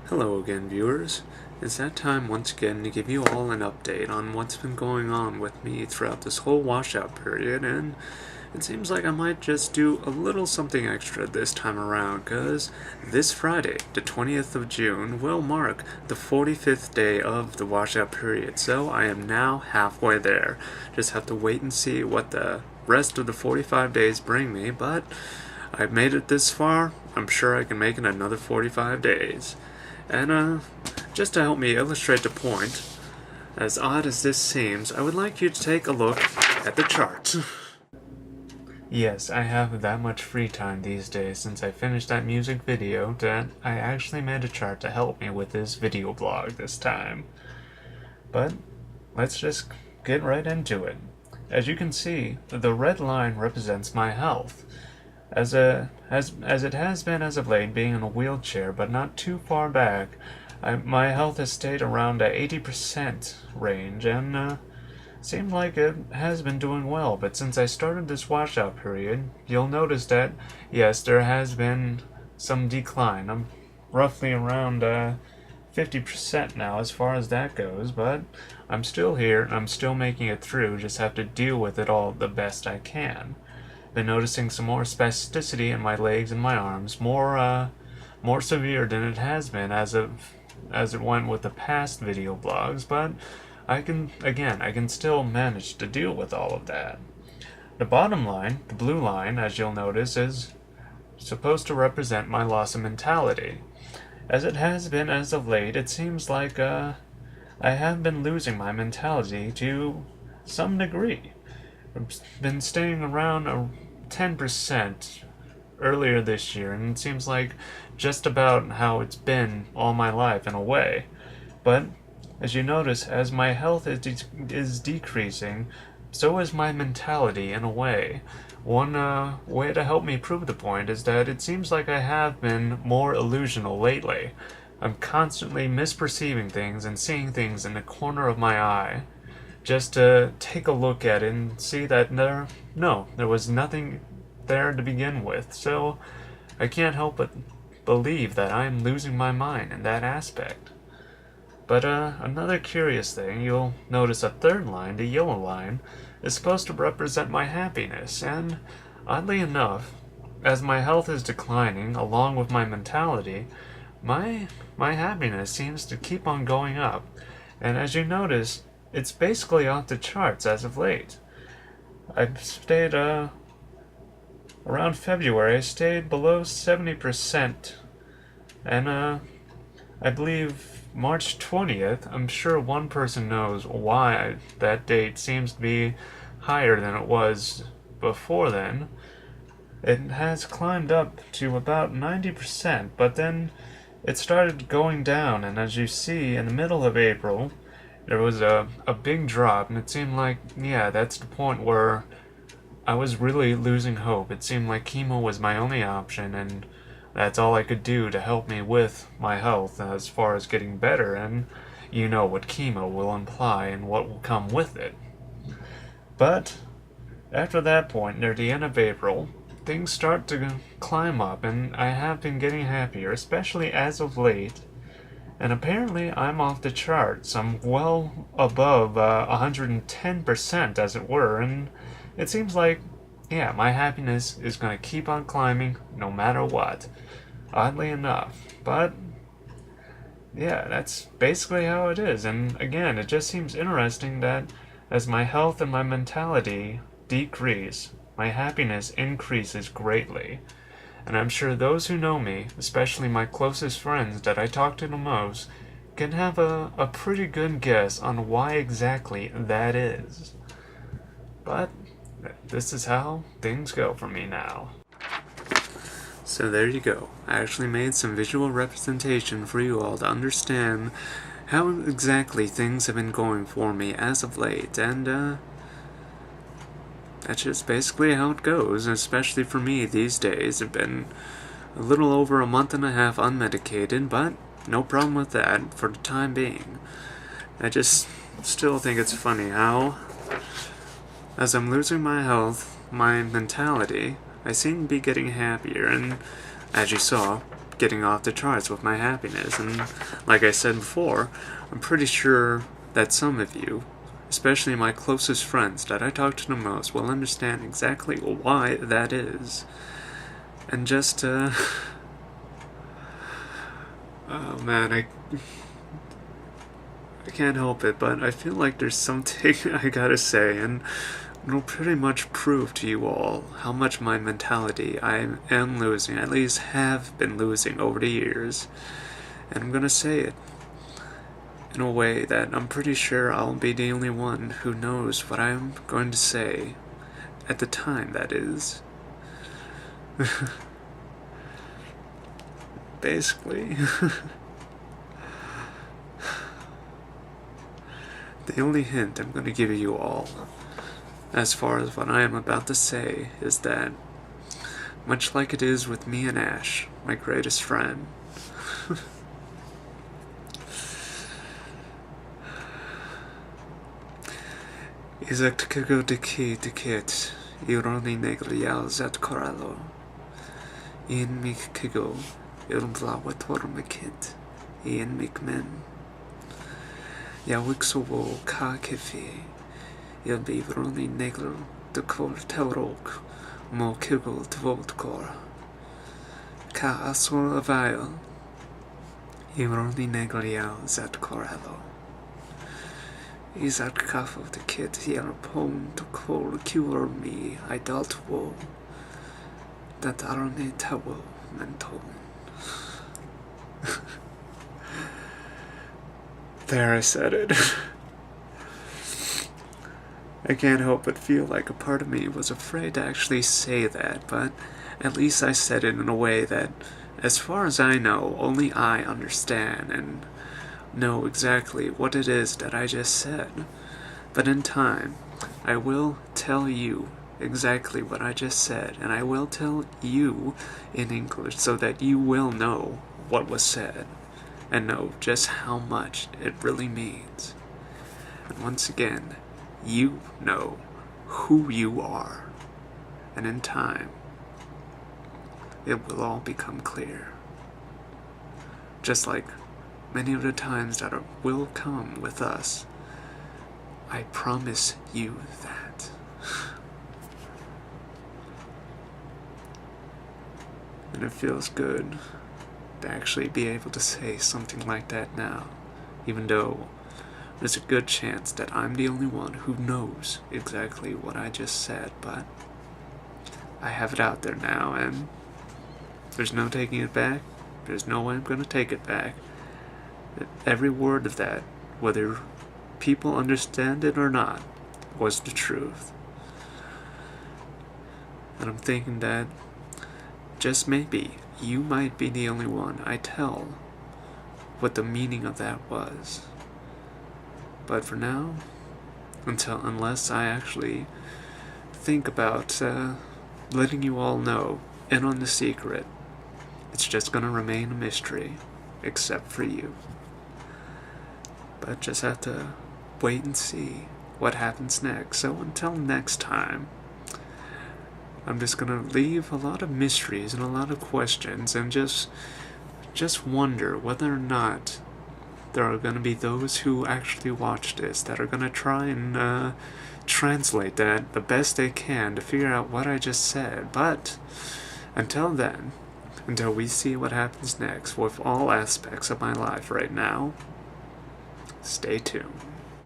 Hello again, viewers. It's that time once again to give you all an update on what's been going on with me throughout this whole washout period, and it seems like I might just do a little something extra this time around, because this Friday, the 20th of June, will mark the 45th day of the washout period, so I am now halfway there. Just have to wait and see what the rest of the 45 days bring me, but I've made it this far. I'm sure I can make it another 45 days. And, just to help me illustrate the point, as odd as this seems, I would like you to take a look at the chart. Yes, I have that much free time these days since I finished that music video that I actually made a chart to help me with this video blog this time. But let's just get right into it. As you can see, the red line represents my health. As it has been as of late, being in a wheelchair, but not too far back, my health has stayed around the 80% range, and seemed like it has been doing well. But since I started this washout period, you'll notice that, yes, there has been some decline. I'm roughly around 50% now as far as that goes, but I'm still here, and I'm still making it through, just have to deal with it all the best I can. Been noticing some more spasticity in my legs and my arms, more severe than it has been as it went with the past video blogs, but I can still manage to deal with all of that. The bottom line, the blue line, as you'll notice, is supposed to represent my loss of mentality. As it has been as of late, it seems like I have been losing my mentality to some degree. I've been staying around 10% earlier this year, and it seems like just about how it's been all my life in a way. But as you notice, as my health is decreasing, so is my mentality in a way. One way to help me prove the point is that it seems like I have been more illusional lately. I'm constantly misperceiving things and seeing things in the corner of my eye, just to take a look at it and see that there was nothing there to begin with. So I can't help but believe that I'm losing my mind in that aspect. But another curious thing, you'll notice a third line, the yellow line, is supposed to represent my happiness, and oddly enough, as my health is declining along with my mentality, my happiness seems to keep on going up. And as you notice, it's basically off the charts as of late. I've stayed, around February, I stayed below 70%, and, I believe March 20th, I'm sure one person knows why that date seems to be higher than it was before then. It has climbed up to about 90%, but then it started going down, and as you see, in the middle of April, there was a big drop, and it seemed like, yeah, that's the point where I was really losing hope. It seemed like chemo was my only option, and that's all I could do to help me with my health as far as getting better, and you know what chemo will imply and what will come with it. But after that point, near the end of April, things start to climb up, and I have been getting happier, especially as of late. And apparently I'm off the charts. I'm well above 110%, as it were, and it seems like, yeah, my happiness is going to keep on climbing no matter what. Oddly enough. But, yeah, that's basically how it is. And again, it just seems interesting that as my health and my mentality decrease, my happiness increases greatly. And I'm sure those who know me, especially my closest friends that I talk to the most, can have a pretty good guess on why exactly that is. But this is how things go for me now. So there you go. I actually made some visual representation for you all to understand how exactly things have been going for me as of late, and that's just basically how it goes, especially for me these days. I've been a little over a month and a half unmedicated, but no problem with that for the time being. I just still think it's funny how, as I'm losing my health, my mentality, I seem to be getting happier, and as you saw, getting off the charts with my happiness. And like I said before, I'm pretty sure that some of you, especially my closest friends that I talk to the most, will understand exactly why that is. And just, oh man, I can't help it, but I feel like there's something I gotta say, and it'll pretty much prove to you all how much my mentality I am losing, at least have been losing over the years. And I'm gonna say it in a way that I'm pretty sure I'll be the only one who knows what I'm going to say at the time, that is. Basically. The only hint I'm going to give you all, as far as what I am about to say, is that, much like it is with me and Ash, my greatest friend, Isaac Kigo de Ki de Kit, Ironi Negrial Zat Corallo, Ian Mik Kigo, Irmvlawator Mekit, Ian Mikmen. Yawixowo ka kefi, il bivroni negro de kol telrok, mo kigol dvodkor. Ka asor avail, ivroni negrial zat corello. Isat kafo de kit yerpon to kol cure me, I dealt wo, that arne tawo menton. There, I said it. I can't help but feel like a part of me was afraid to actually say that, but at least I said it in a way that, as far as I know, only I understand and know exactly what it is that I just said. But in time, I will tell you exactly what I just said, and I will tell you in English so that you will know what was said and know just how much it really means. And once again, you know who you are, and in time, it will all become clear. Just like many of the times that will come with us, I promise you that. And it feels good to actually be able to say something like that now, even though there's a good chance that I'm the only one who knows exactly what I just said, but I have it out there now, and there's no taking it back. There's no way I'm going to take it back. Every word of that, whether people understand it or not, was the truth. And I'm thinking that just maybe you might be the only one I tell what the meaning of that was. But for now, unless I actually think about letting you all know in on the secret, it's just gonna remain a mystery, except for you. But just have to wait and see what happens next. So until next time, I'm just gonna leave a lot of mysteries and a lot of questions, and just wonder whether or not there are gonna be those who actually watch this that are gonna try and translate that the best they can to figure out what I just said. But until then, until we see what happens next with all aspects of my life right now, stay tuned.